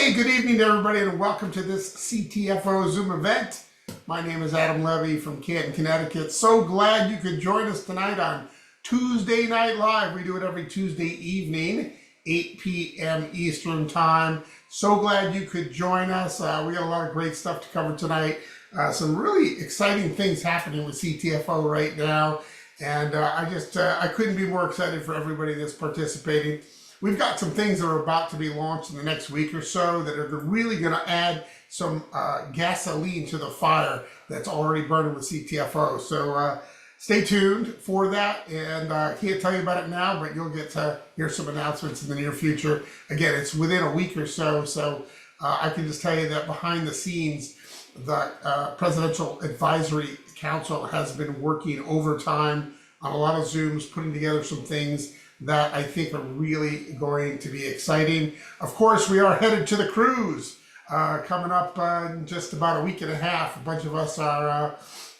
Hey, good evening to everybody and welcome to this CTFO Zoom event. My name is Adam Levy from Canton, Connecticut. So glad you could join us tonight on Tuesday Night Live. We do it every Tuesday evening, 8 p.m. Eastern Time. So glad you could join us. We got a lot of great stuff to cover tonight. Some really exciting things happening with CTFO right now. And I couldn't be more excited for everybody that's participating. We've got some things that are about to be launched in the next week or so that are really going to add some gasoline to the fire that's already burning with CTFO. So stay tuned for that. And I can't tell you about it now, but you'll get to hear some announcements in the near future. Again, it's within a week or so. So I can just tell you that behind the scenes, the Presidential Advisory Council has been working overtime on a lot of Zooms, putting together some things that I think are really going to be exciting. Of course, we are headed to the cruise coming up in just about a week and a half. A bunch of us are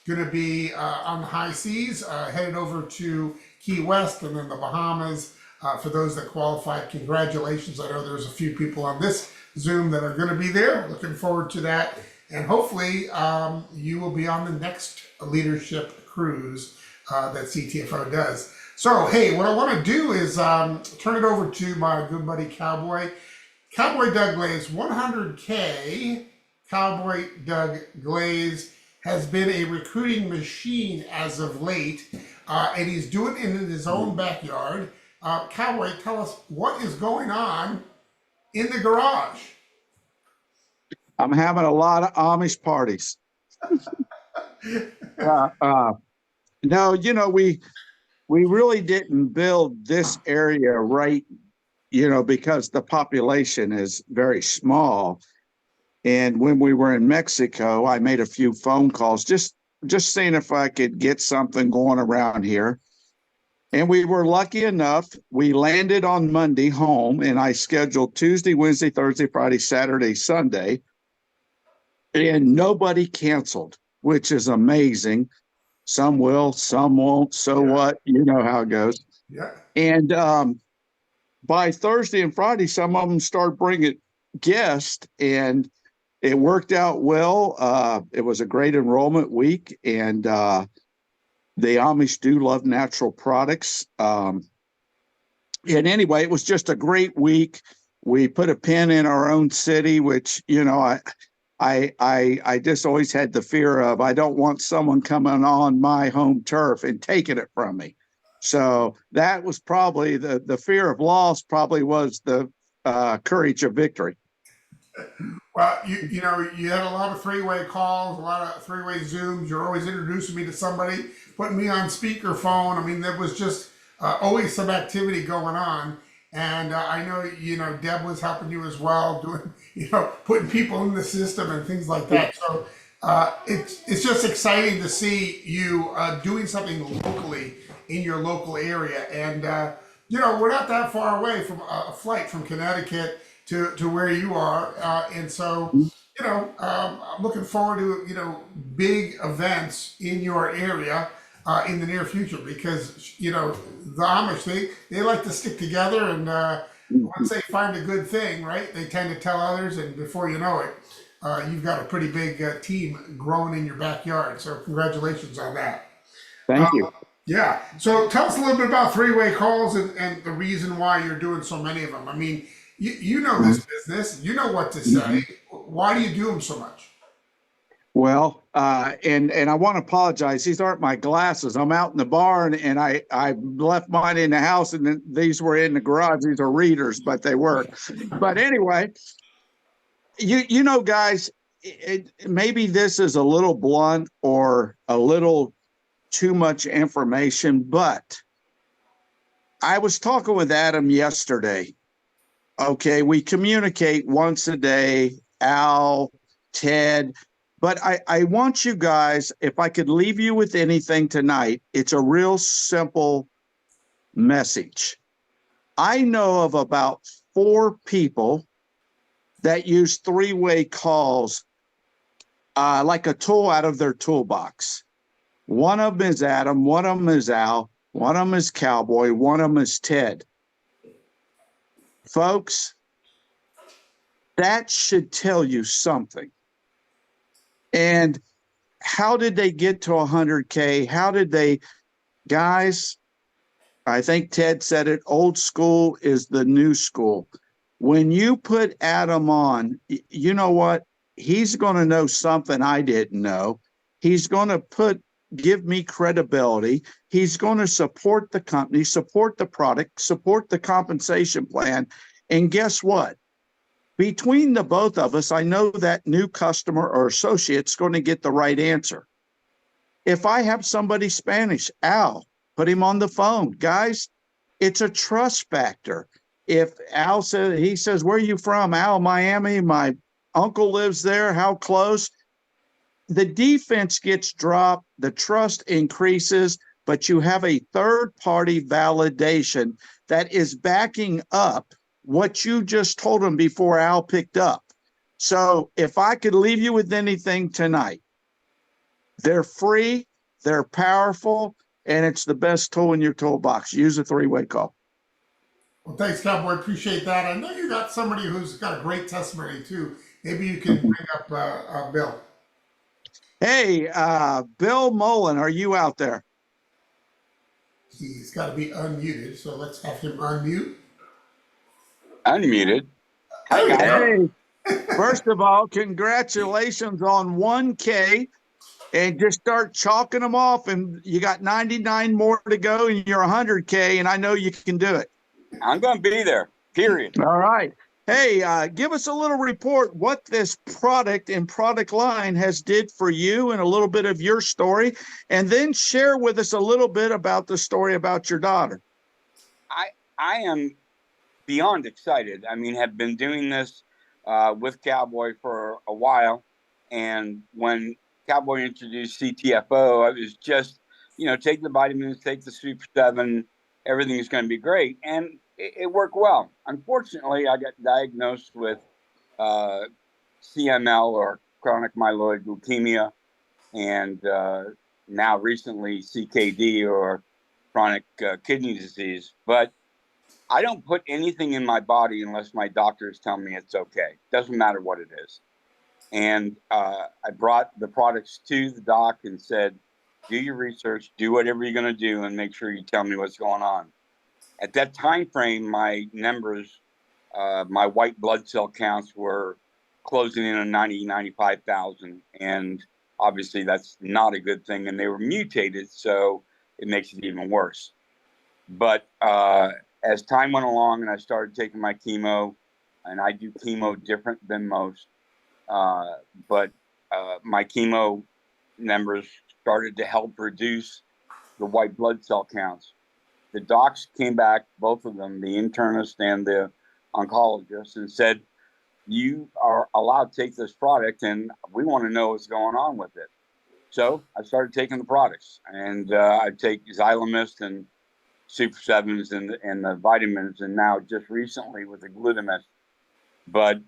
going to be on the high seas, headed over to Key West and then the Bahamas. For those that qualified, congratulations. I know there's a few people on this Zoom that are going to be there. Looking forward to that. And hopefully you will be on the next leadership cruise that CTFO does. So, hey, what I want to do is turn it over to my good buddy Cowboy Doug Glaze. 100K Cowboy Doug Glaze has been a recruiting machine as of late, and he's doing it in his own backyard. Cowboy, tell us what is going on in the garage. I'm having a lot of Amish parties. No, we really didn't build this area right, because the population is very small. And when we were in Mexico, I made a few phone calls, just seeing if I could get something going around here. And we were lucky enough. We landed on Monday home, and I scheduled Tuesday, Wednesday, Thursday, Friday, Saturday, Sunday. And nobody canceled, which is amazing. Some will, some won't. So what? You know how it goes. Yeah. And by Thursday and Friday, some of them start bringing guests, and it worked out well. It was a great enrollment week, and the Amish do love natural products. And anyway, it was just a great week. We put a pin in our own city, which, I just always had the fear of, I don't want someone coming on my home turf and taking it from me. So that was probably the fear of loss probably was the courage of victory. Well, you had a lot of three-way calls, a lot of three-way Zooms. You're always introducing me to somebody, putting me on speakerphone. I mean, there was just always some activity going on. And I know, Deb was helping you as well, doing, putting people in the system and things like that. So it's just exciting to see you doing something locally in your local area. And, we're not that far away from a flight from Connecticut to where you are. And so, I'm looking forward to, big events in your area. In the near future, because the Amish they like to stick together, and once they find a good thing, right, they tend to tell others, and before you know it, you've got a pretty big team growing in your backyard. So congratulations on that. Thank you. Yeah. So tell us a little bit about three-way calls and the reason why you're doing so many of them. I mean, you know this business, you know what to say. Why do you do them so much? Well, and I want to apologize. These aren't my glasses. I'm out in the barn, and I left mine in the house, and then these were in the garage. These are readers, but they were. But anyway, guys, maybe this is a little blunt or a little too much information, but I was talking with Adam yesterday. Okay, we communicate once a day, Al, Ted. But I want you guys, if I could leave you with anything tonight, it's a real simple message. I know of about 4 people that use three-way calls like a tool out of their toolbox. One of them is Adam, one of them is Al, one of them is Cowboy, one of them is Ted. Folks, That should tell you something. And how did they get to 100K? How did they, guys? I think Ted said it, old school is the new school. When you put Adam on, you know what? He's going to know something I didn't know. He's going to give me credibility. He's going to support the company, support the product, support the compensation plan. And guess what? Between the both of us, I know that new customer or associate's going to get the right answer. If I have somebody Spanish, Al, put him on the phone. Guys, it's a trust factor. If Al says, he says, where are you from? Al, Miami. My uncle lives there. How close? The defense gets dropped. The trust increases, but you have a third party validation that is backing up what you just told him before Al picked up. So if I could leave you with anything tonight, they're free, they're powerful, and it's the best tool in your toolbox. Use a three-way call. Well, thanks, Cowboy. Appreciate that. I know you got somebody who's got a great testimony too. Maybe you can bring up Bill. Hey, Bill Mullen, are you out there? He's got to be unmuted, so let's have him unmute. Unmuted. There we go. Hey, first of all, congratulations on 1K. And just start chalking them off, and you got 99 more to go, and you're 100K, and I know you can do it. I'm going to be there, period. All right. Hey, give us a little report what this product and product line has did for you and a little bit of your story, and then share with us a little bit about the story about your daughter. I am beyond excited. I mean, have been doing this with Cowboy for a while, and when Cowboy introduced CTFO, I was just, take the vitamins, take the Super 7, everything is going to be great. And it worked well. Unfortunately, I got diagnosed with CML, or chronic myeloid leukemia, and now recently CKD, or chronic kidney disease. But I don't put anything in my body unless my doctors tell me it's okay. Doesn't matter what it is. And I brought the products to the doc and said, do your research, do whatever you're going to do, and make sure you tell me what's going on. At that time frame, my numbers, my white blood cell counts were closing in on 90, 95,000. And obviously that's not a good thing. And they were mutated, so it makes it even worse. But as time went along and I started taking my chemo, and I do chemo different than most, but my chemo numbers started to help reduce the white blood cell counts. The docs came back, both of them, the internist and the oncologist, and said, you are allowed to take this product, and we want to know what's going on with it. So I started taking the products, and I take Xylomist and Super 7s and the vitamins, and now just recently with the glutamist. But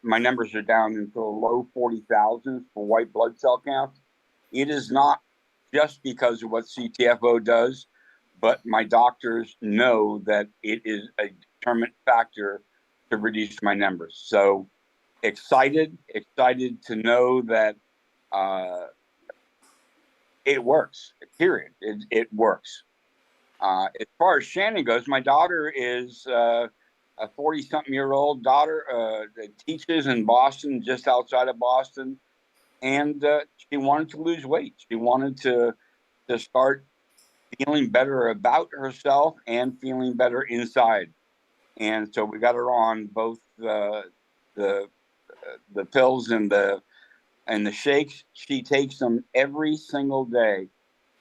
my numbers are down into the low 40,000s for white blood cell counts. It is not just because of what CTFO does, but my doctors know that it is a determinant factor to reduce my numbers. So excited to know that it works, period. It works. As far as Shannon goes, my daughter is a 40-something-year-old daughter that teaches in Boston, just outside of Boston. And she wanted to lose weight. She wanted to start feeling better about herself and feeling better inside. And so we got her on both the pills and the shakes. She takes them every single day.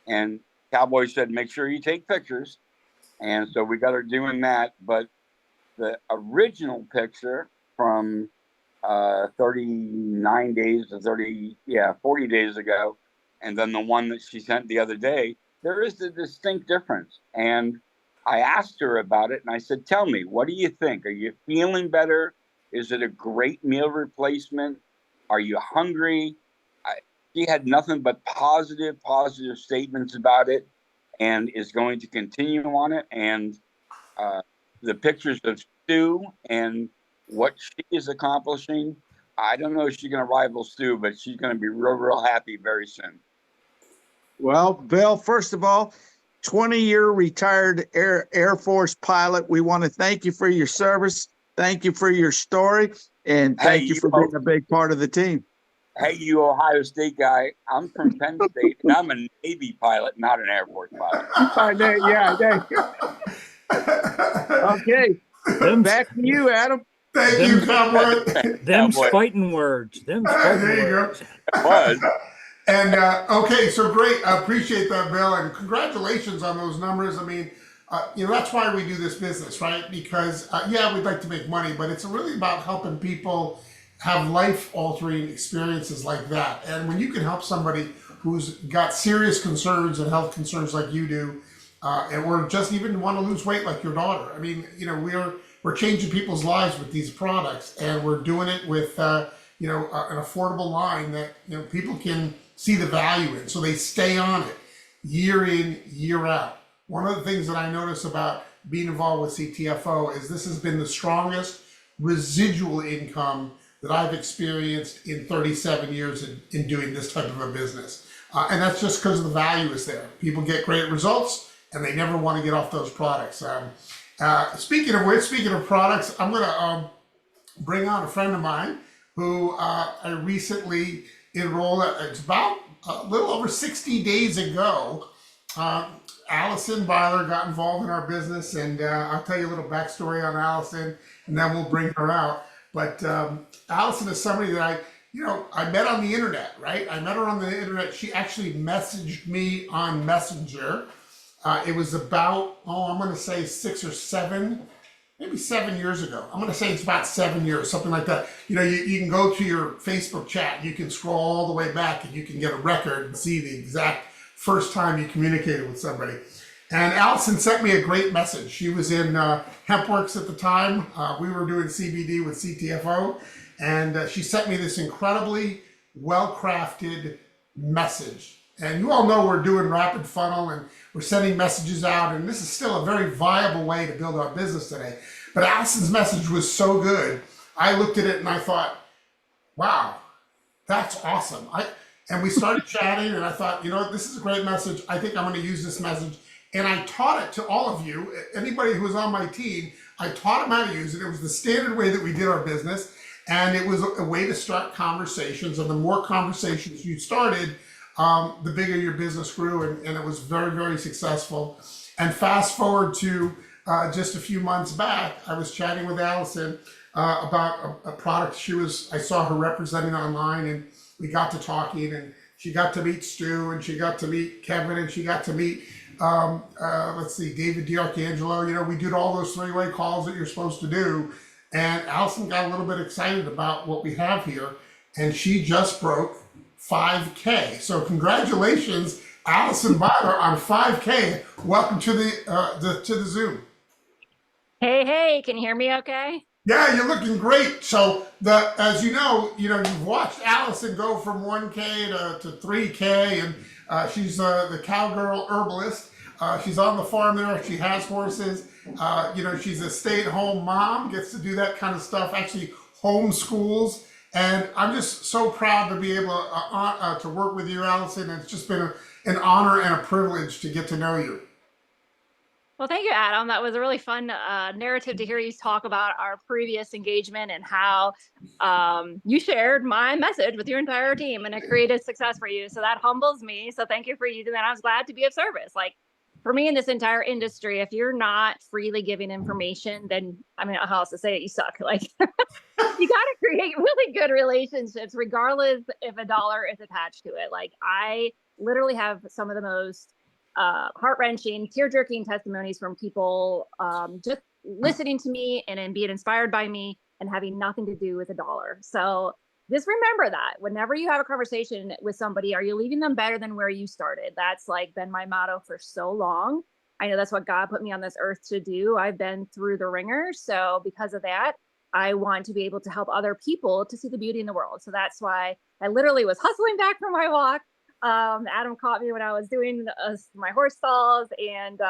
And Cowboy said, make sure you take pictures. And so we got her doing that. But the original picture from 39 days to 40 days ago, and then the one that she sent the other day, there is a distinct difference. And I asked her about it, and I said, tell me, what do you think? Are you feeling better? Is it a great meal replacement? Are you hungry? She had nothing but positive statements about it, and is going to continue on it. And the pictures of Stu and what she is accomplishing, I don't know if she's going to rival Stu, but she's going to be real, real happy very soon. Well, Bill, first of all, 20-year retired Air Force pilot. We want to thank you for your service. Thank you for your story. And thank you for being a big part of the team. Hey, you Ohio State guy. I'm from Penn State, and I'm a Navy pilot, not an Air Force pilot. Okay. Back to you, Adam. Thank you, Cowboy. Them's fighting words. There you go. It was. And okay, so great. I appreciate that, Bill, and congratulations on those numbers. I mean, that's why we do this business, right? Because yeah, we'd like to make money, but it's really about helping people have life-altering experiences like that. And when you can help somebody who's got serious concerns and health concerns like you do, or just even want to lose weight like your daughter. I mean, we're changing people's lives with these products, and we're doing it with an affordable line that people can see the value in, so they stay on it year in, year out. One of the things that I notice about being involved with CTFO is this has been the strongest residual income that I've experienced in 37 years in doing this type of a business. And that's just because the value is there. People get great results and they never want to get off those products. Speaking of which, speaking of products, I'm going to bring on a friend of mine who I recently enrolled. It's about a little over 60 days ago. Alison Beiler got involved in our business, and I'll tell you a little backstory on Alison, and then we'll bring her out. But Alison is somebody that I met on the internet, right? I met her on the internet. She actually messaged me on Messenger. It was about, I'm going to say 6 or 7, maybe 7 years ago. I'm going to say it's about 7 years, something like that. You can go to your Facebook chat, you can scroll all the way back, and you can get a record and see the exact first time you communicated with somebody. And Alison sent me a great message. She was in HempWorks at the time. We were doing CBD with CTFO, and she sent me this incredibly well-crafted message. And you all know we're doing rapid funnel and we're sending messages out, and this is still a very viable way to build our business today. But Alison's message was so good. I looked at it and I thought, wow, that's awesome. And we started chatting, and I thought, this is a great message. I think I'm going to use this message. And I taught it to all of you, anybody who was on my team. I taught them how to use it. It was the standard way that we did our business. And it was a way to start conversations. And the more conversations you started, the bigger your business grew. And it was very, very successful. And fast forward to just a few months back, I was chatting with Alison about a product I saw her representing online, and we got to talking, and she got to meet Stu, and she got to meet Kevin, and she got to meet David DiArcangelo. We did all those three-way calls that you're supposed to do. And Alison got a little bit excited about what we have here, and she just broke 5K. So congratulations, Alison Beiler, on 5K. Welcome to the Zoom. Hey, can you hear me okay? Yeah, you're looking great. So as you've watched Alison go from 1K to 3K, and she's the Cowgirl Herbalist. She's on the farm there. She has horses. She's a stay-at-home mom, gets to do that kind of stuff, actually homeschools. And I'm just so proud to be able to work with you, Alison. It's just been an honor and a privilege to get to know you. Well, thank you, Adam. That was a really fun narrative to hear you talk about our previous engagement and how you shared my message with your entire team, and it created success for you. So that humbles me. So thank you for using that. I was glad to be of service. Like, for me in this entire industry, if you're not freely giving information, then how else to say it, you suck. Like, you got to create really good relationships, regardless if a dollar is attached to it. Like, I literally have some of the most heart-wrenching, tear-jerking testimonies from people just listening to me and being inspired by me and having nothing to do with a dollar. So just remember that whenever you have a conversation with somebody, are you leaving them better than where you started? That's been my motto for so long. I know that's what God put me on this earth to do. I've been through the ringer. So because of that, I want to be able to help other people to see the beauty in the world. So that's why I literally was hustling back from my walk. Adam caught me when I was doing my horse stalls. And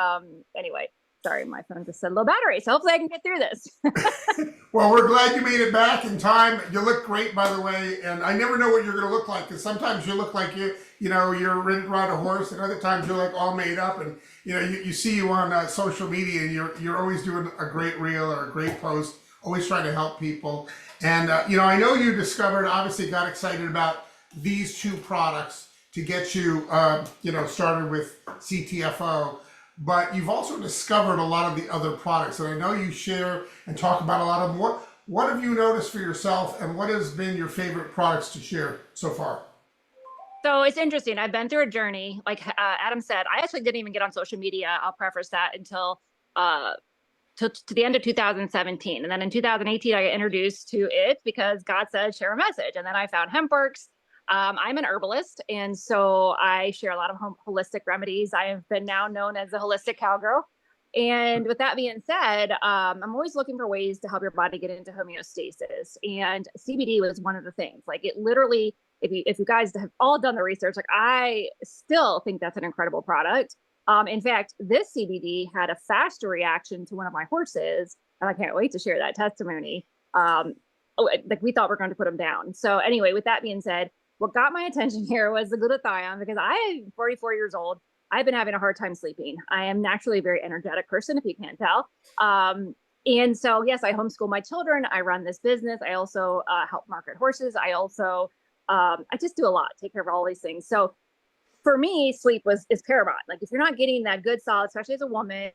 anyway, Sorry, my phone just said low battery, so hopefully I can get through this. Well, we're glad you made it back in time. You look great, by the way, and I never know what you're going to look like because sometimes you look like you're ready to ride a horse, and other times you're like all made up, and you see you on social media, and you're always doing a great reel or a great post, always trying to help people. And I know you discovered, obviously, got excited about these two products to get you, started with CTFO. But you've also discovered a lot of the other products, and I know you share and talk about a lot of them. What have you noticed for yourself, and what has been your favorite products to share so far? So it's interesting. I've been through a journey. Like Adam said, I actually didn't even get on social media. I'll preface that until to the end of 2017. And then in 2018, I got introduced to it because God said, share a message. And then I found HempWorks. I'm an herbalist, and so I share a lot of holistic remedies. I have been now known as the Holistic Cowgirl. And with that being said, I'm always looking for ways to help your body get into homeostasis. And CBD was one of the things. Like it literally, if you guys have all done the research, like I still think that's an incredible product. In fact, this CBD had a faster reaction to one of my horses, and I can't wait to share that testimony. Like we thought we are going to put him down. So anyway, with that being said, what got my attention here was the glutathione, because I'm 44 years old. I've been having a hard time sleeping. I am naturally a very energetic person, if you can't tell. And so, yes, I homeschool my children. I run this business. I also help market horses. I also, I just do a lot, take care of all these things. So for me, sleep is paramount. Like if you're not getting that good solid, especially as a woman,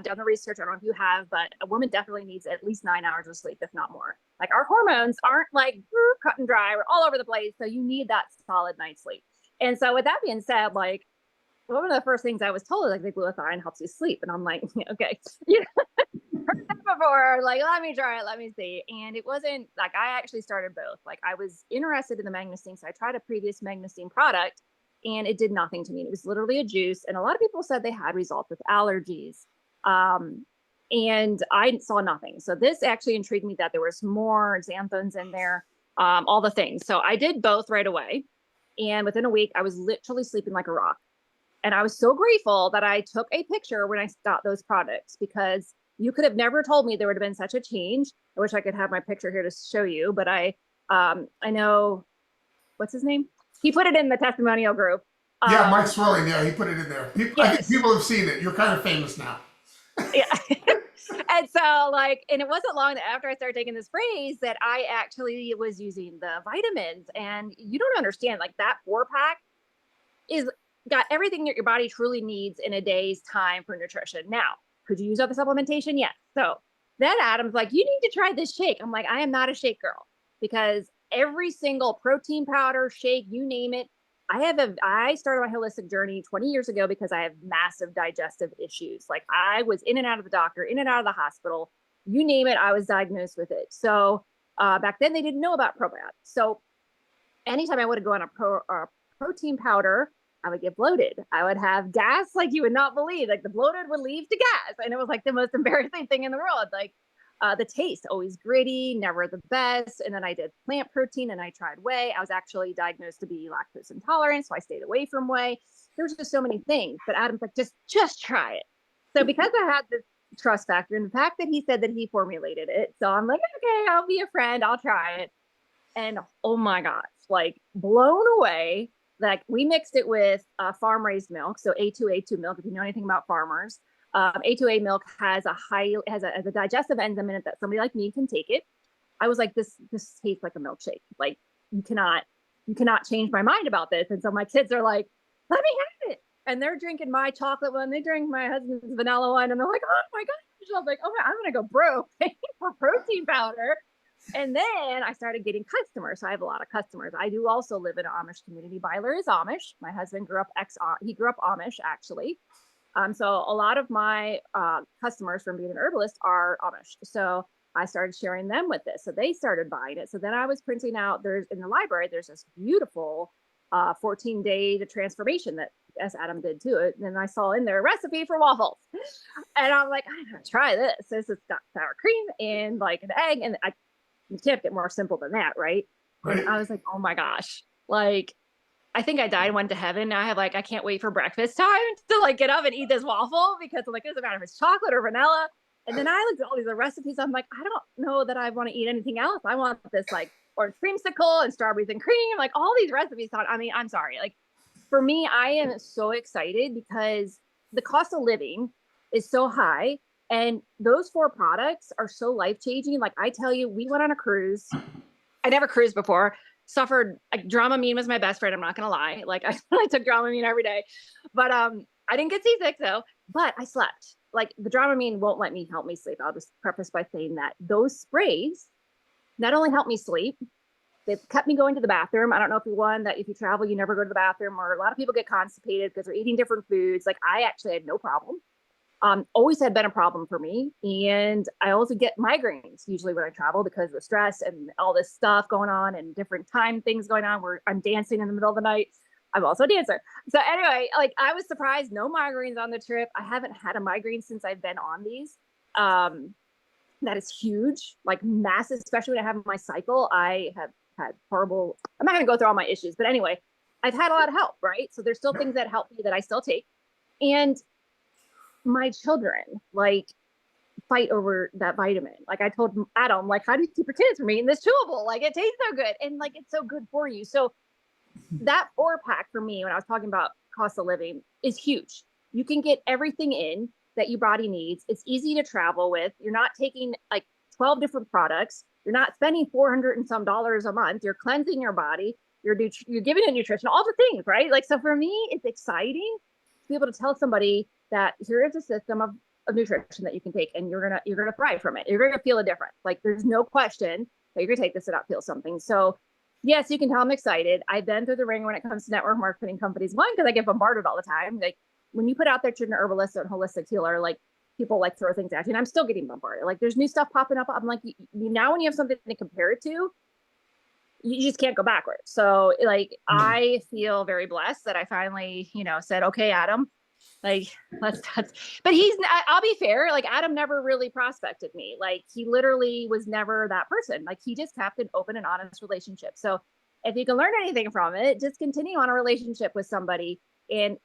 done the research, I don't know if you have, but a woman definitely needs at least 9 hours of sleep, if not more. Like our hormones aren't like cut and dry. We're all over the place. So you need that solid night's sleep. And so with that being said, like one of the first things I was told is like the glutathione helps you sleep. And I'm like, okay, heard that before. Like, let me try it. Let me see. And it wasn't like, I actually started both. Like I was interested in the magnesium. So I tried a previous magnesium product, and it did nothing to me. It was literally a juice. And a lot of people said they had results with allergies. And I saw nothing. So this actually intrigued me that there was more xanthones in there, all the things. So I did both right away. And within a week, I was literally sleeping like a rock. And I was so grateful that I took a picture when I got those products, because you could have never told me there would have been such a change. I wish I could have my picture here to show you, but I know, what's his name? He put it in the testimonial group. Yeah, Mike Swelling. Yeah, he put it in there. I think people have seen it. You're kind of famous now. Yeah. And so and it wasn't long after I started taking this phrase that I actually was using the vitamins. And you don't understand, like that 4-pack is got everything that your body truly needs in a day's time for nutrition. Now, could you use other supplementation? Yes. So then Adam's like, you need to try this shake. I'm like, I am not a shake girl, because every single protein powder, shake, you name it. I started my holistic journey 20 years ago because I have massive digestive issues. Like I was in and out of the doctor, in and out of the hospital, you name it, I was diagnosed with it. So back then they didn't know about probiotics. So anytime I would go on a protein powder, I would get bloated. I would have gas like you would not believe. Like the bloated would lead to gas. And it was like the most embarrassing thing in the world. Like the taste, always gritty, never the best. And then I did plant protein and I tried whey. I was actually diagnosed to be lactose intolerant, so I stayed away from whey. There's just so many things. But Adam's like, just try it. So because I had this trust factor and the fact that he said that he formulated it, so I'm like, okay, I'll be a friend. I'll try it. And oh my gosh, like blown away. Like we mixed it with farm raised milk. So A2A2 milk, if you know anything about farmers. A2A milk has a digestive enzyme in it that somebody like me can take it. I was like, this tastes like a milkshake. Like you cannot change my mind about this. And so my kids are like, let me have it. And they're drinking my chocolate one. They drink my husband's vanilla one. And they're like, oh my gosh. I was like, oh, I'm going to go broke for protein powder. And then I started getting customers. So I have a lot of customers. I do also live in an Amish community. Beiler is Amish. My husband grew up Amish actually. So a lot of my customers from being an herbalist are Amish. So I started sharing them with this. So they started buying it. So then I was printing out, in the library, there's this beautiful 14-day transformation that Adam did too. And then I saw in there a recipe for waffles. And I'm like, I'm going to try this. This has got sour cream and like an egg. And you can't get more simple than that, right? And I was like, oh my gosh, like I think I died and went to heaven. Now I have I can't wait for breakfast time to get up and eat this waffle because I'm like, it doesn't matter if it's chocolate or vanilla. And then I looked at all these other recipes. I'm like, I don't know that I want to eat anything else. I want this orange creamsicle and strawberries and cream, all these recipes. I mean, I'm sorry. For me, I am so excited because the cost of living is so high. And those 4 products are so life-changing. I tell you, we went on a cruise. I never cruised before. Suffered. Dramamine was my best friend. I'm not gonna lie. I took Dramamine every day, but I didn't get seasick though. But I slept. The Dramamine won't help me sleep. I'll just preface by saying that those sprays not only help me sleep, they've kept me going to the bathroom. I don't know if you're one that if you travel, you never go to the bathroom, or a lot of people get constipated because they're eating different foods. I actually had no problem. Always had been a problem for me. And I also get migraines usually when I travel because of the stress and all this stuff going on and different time things going on where I'm dancing in the middle of the night. I'm also a dancer. So anyway, I was surprised, no migraines on the trip. I haven't had a migraine since I've been on these. That is huge, massive, especially when I have my cycle. I have had horrible, I'm not going to go through all my issues, but anyway, I've had a lot of help, right? So there's still things that help me that I still take. And my children fight over that vitamin. I told Adam, how do you keep your kids from eating this chewable? It tastes so good. And it's so good for you. So that 4-pack for me, when I was talking about cost of living, is huge. You can get everything in that your body needs. It's easy to travel with. You're not taking 12 different products. You're not spending $400 and some a month. You're cleansing your body. You're giving it nutrition, all the things, right? So for me, it's exciting to be able to tell somebody that here is a system of nutrition that you can take, and you're gonna thrive from it. You're gonna feel a difference. There's no question that you're gonna take this and not feel something. So yes, you can tell I'm excited. I've been through the ring when it comes to network marketing companies. One, because I get bombarded all the time. When you put out there to an herbalist or holistic healer, people throw things at you, and I'm still getting bombarded. There's new stuff popping up. I'm now when you have something to compare it to, you just can't go backwards. So I feel very blessed that I finally, said, okay, Adam, let's but I'll be fair, Adam never really prospected me. He literally was never that person. He just kept an open and honest relationship. So if you can learn anything from it, just continue on a relationship with somebody. And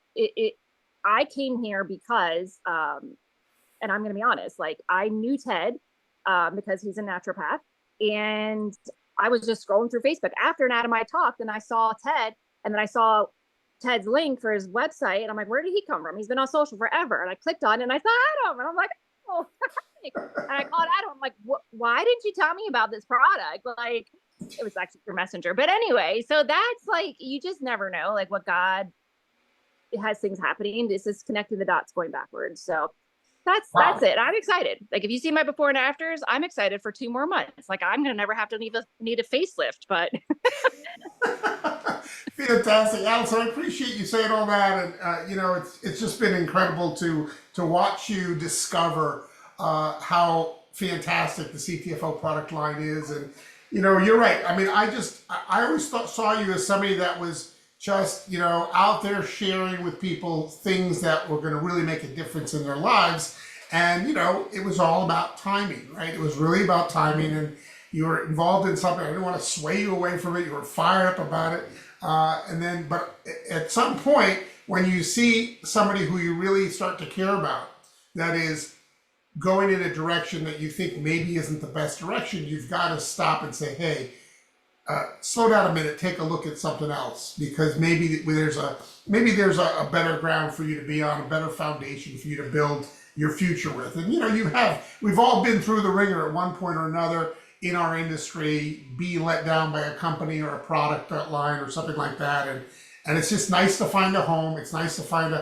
I came here because and I'm going to be honest, I knew Ted because he's a naturopath, and I was just scrolling through Facebook after Adam and I talked, and I saw Ted, and then I saw Ted's link for his website, and I'm like, where did he come from? He's been on social forever. And I clicked on it, and I saw Adam, and I'm like, oh. And I called Adam. I'm like, why didn't you tell me about this product? It was actually through Messenger. But anyway, so that's you just never know, what God has things happening. This is connecting the dots going backwards. So that's it. I'm excited. If you see my before and afters, I'm excited for 2 more months. I'm gonna never have to need a facelift, but Fantastic, Alison. I appreciate you saying all that, and it's just been incredible to watch you discover how fantastic the CTFO product line is. And you're right. I mean, I always saw you as somebody that was just out there sharing with people things that were going to really make a difference in their lives. And it was all about timing, right? It was really about timing, and you were involved in something. I didn't want to sway you away from it. You were fired up about it. But at some point, when you see somebody who you really start to care about, that is going in a direction that you think maybe isn't the best direction, you've got to stop and say, hey, slow down a minute, take a look at something else, because maybe there's a better ground for you to be on, a better foundation for you to build your future with. And we've all been through the ringer at one point or another in our industry, being let down by a company or a product line or something like that. And it's just nice to find a home. It's nice to find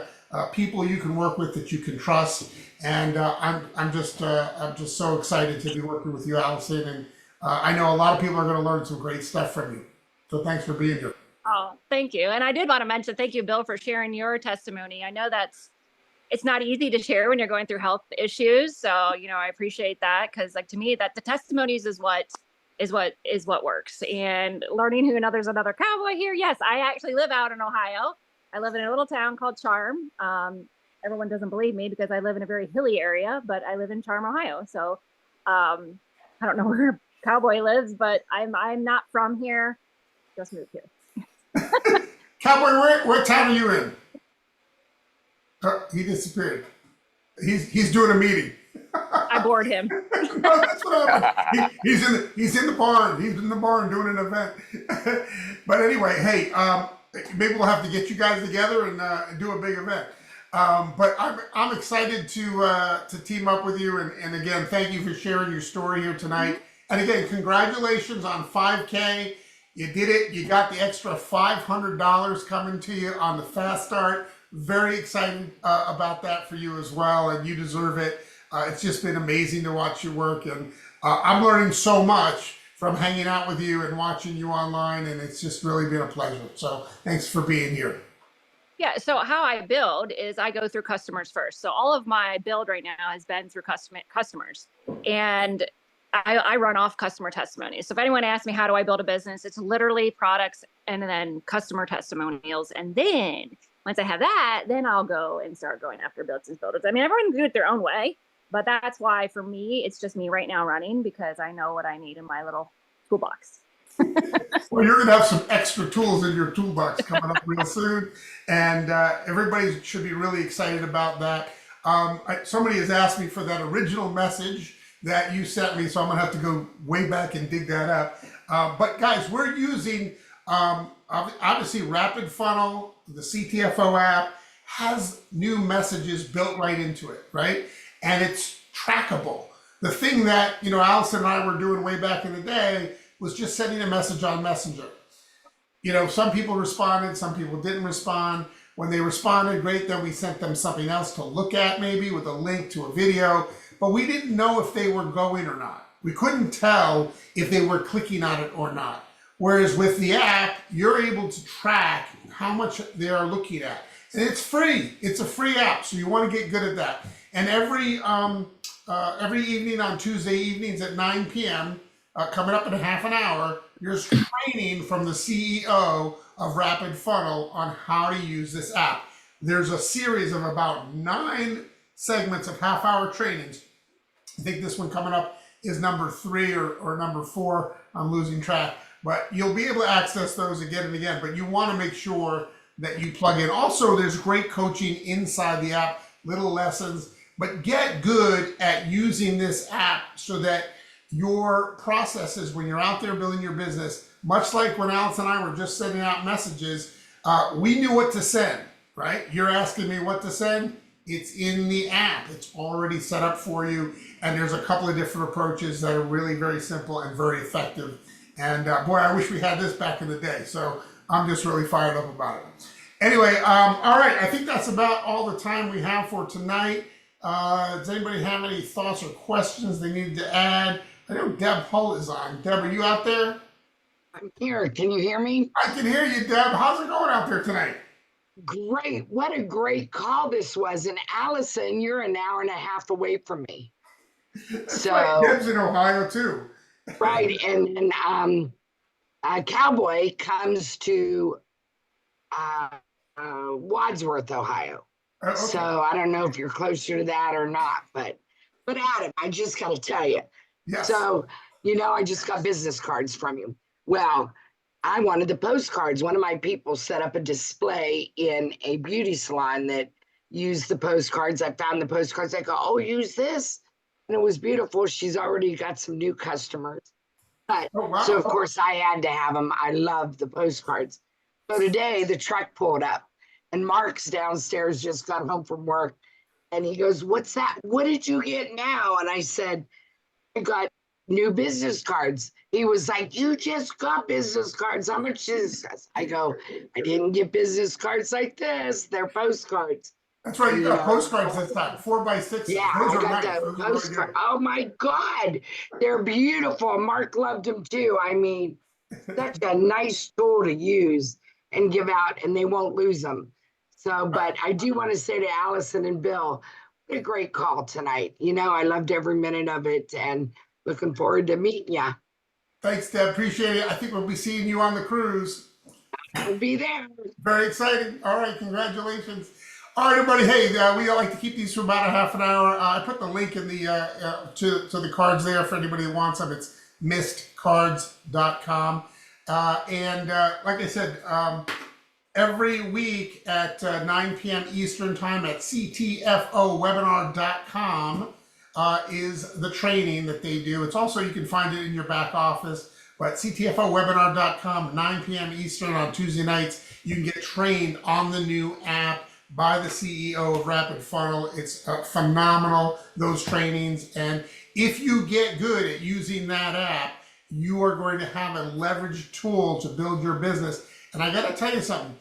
people you can work with that you can trust. And I'm just so excited to be working with you, Alison. And I know a lot of people are going to learn some great stuff from you. So thanks for being here. Oh, thank you. And I did want to mention, thank you, Bill, for sharing your testimony. I know it's not easy to share when you're going through health issues. So, I appreciate that, because to me, that the testimonies is what works. And learning who there's another cowboy here. Yes, I actually live out in Ohio. I live in a little town called Charm. Everyone doesn't believe me because I live in a very hilly area, but I live in Charm, Ohio. So I don't know where Cowboy lives, but I'm not from here. Just moved here. Cowboy, what town are you in? Oh, he disappeared. He's doing a meeting. I bored him. No, that's what happened. He's in the barn. He's in the barn doing an event. But anyway, hey, maybe we'll have to get you guys together and do a big event. But I'm excited to team up with you. And again, thank you for sharing your story here tonight. And again, congratulations on 5K. You did it. You got the extra $500 coming to you on the fast start. Very excited about that for you as well, and you deserve it. It's just been amazing to watch your work, and I'm learning so much from hanging out with you and watching you online, and it's just really been a pleasure. So thanks for being here. Yeah. So how I build is I go through customers first. So all of my build right now has been through customers, and I run off customer testimonies. So if anyone asks me how do I build a business, it's literally products and then customer testimonials. And then once I have that, then I'll go and start going after business builders. I mean, everyone can do it their own way, but that's why for me, it's just me right now running because I know what I need in my little toolbox. Well, you're going to have some extra tools in your toolbox coming up real soon, and everybody should be really excited about that. Somebody has asked me for that original message that you sent me, so I'm going to have to go way back and dig that up. But guys, we're using obviously Rapid Funnel, the CTFO app has new messages built right into it, right? And it's trackable. The thing that, Alison and I were doing way back in the day was just sending a message on Messenger. Some people responded, some people didn't respond. When they responded, great, then we sent them something else to look at, maybe with a link to a video, but we didn't know if they were going or not. We couldn't tell if they were clicking on it or not. Whereas with the app, you're able to track how much they are looking at. And it's free. It's a free app, so you want to get good at that. And every evening on Tuesday evenings at 9 p.m., coming up in a half an hour, there's training from the CEO of Rapid Funnel on how to use this app. There's a series of about 9 segments of half-hour trainings. I think this one coming up is number 3 or number 4. I'm losing track. But you'll be able to access those again and again. But you want to make sure that you plug in. Also, there's great coaching inside the app, little lessons. But get good at using this app so that your processes when you're out there building your business, much like when Alison and I were just sending out messages, we knew what to send, right? You're asking me what to send. It's in the app. It's already set up for you. And there's a couple of different approaches that are really very simple and very effective. And boy, I wish we had this back in the day. So I'm just really fired up about it. Anyway, all right. I think that's about all the time we have for tonight. Does anybody have any thoughts or questions they need to add? I know Deb Hull is on. Deb, are you out there? I'm here. Can you hear me? I can hear you, Deb. How's it going out there tonight? Great. What a great call this was. And Allison, you're an hour and a half away from me. That's So, right. Deb's in Ohio too. right. And Cowboy comes to Wadsworth, Ohio. Okay. So I don't know if you're closer to that or not, but Adam, I just got to tell you. Yes. So, I just got business cards from you. Well, I wanted the postcards. One of my people set up a display in a beauty salon that used the postcards. I found the postcards. I go, oh, use this. And it was beautiful. She's already got some new customers. But Oh, wow. so, of course, I had to have them. I love the postcards. So today the truck pulled up and Mark's downstairs just got home from work. And he goes, what's that? What did you get now? And I said, I got new business cards. He was like, you just got business cards. How much is this? I go, I didn't get business cards like this. They're postcards. That's right. You got postcards this time, 4x6. Yeah, Those I are got nice. the Those are really postcard. good. Oh my God. They're beautiful. Mark loved them too. I mean, such a nice tool to use and give out, and they won't lose them. So, but I do want to say to Allison and Bill, what a great call tonight. I loved every minute of it and looking forward to meeting you. Thanks, Deb. Appreciate it. I think we'll be seeing you on the cruise. I'll be there. Very exciting. All right, congratulations. All right, everybody. Hey, we like to keep these for about a half an hour. I put the link in the to the cards there for anybody who wants them. It's missedcards.com. And like I said, every week at 9 p.m. Eastern Time at ctfowebinar.com is the training that they do. It's also, you can find it in your back office, but ctfowebinar.com, 9 p.m. Eastern on Tuesday nights, you can get trained on the new app by the CEO of Rapid Funnel. It's phenomenal, those trainings. And if you get good at using that app, you are going to have a leveraged tool to build your business. And I got to tell you something.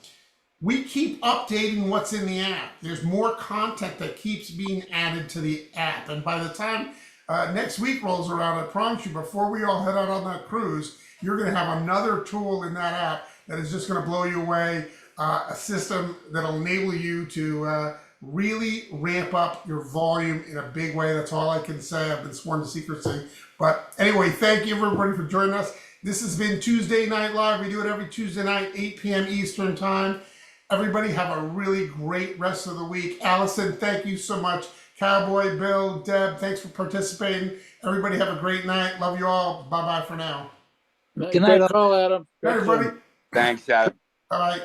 We keep updating what's in the app. There's more content that keeps being added to the app. And by the time next week rolls around, I promise you, before we all head out on that cruise, you're going to have another tool in that app that is just going to blow you away. A system that'll enable you to really ramp up your volume in a big way. That's all I can say. I've been sworn to secrecy. But anyway, thank you everybody for joining us. This has been Tuesday Night Live. We do it every Tuesday night, 8 p.m. Eastern Time. Everybody have a really great rest of the week. Allison, thank you so much. Cowboy, Bill, Deb, thanks for participating. Everybody have a great night. Love you all. Bye-bye for now. Good night, all, Adam. Bye, everybody. Thanks, Adam. Bye.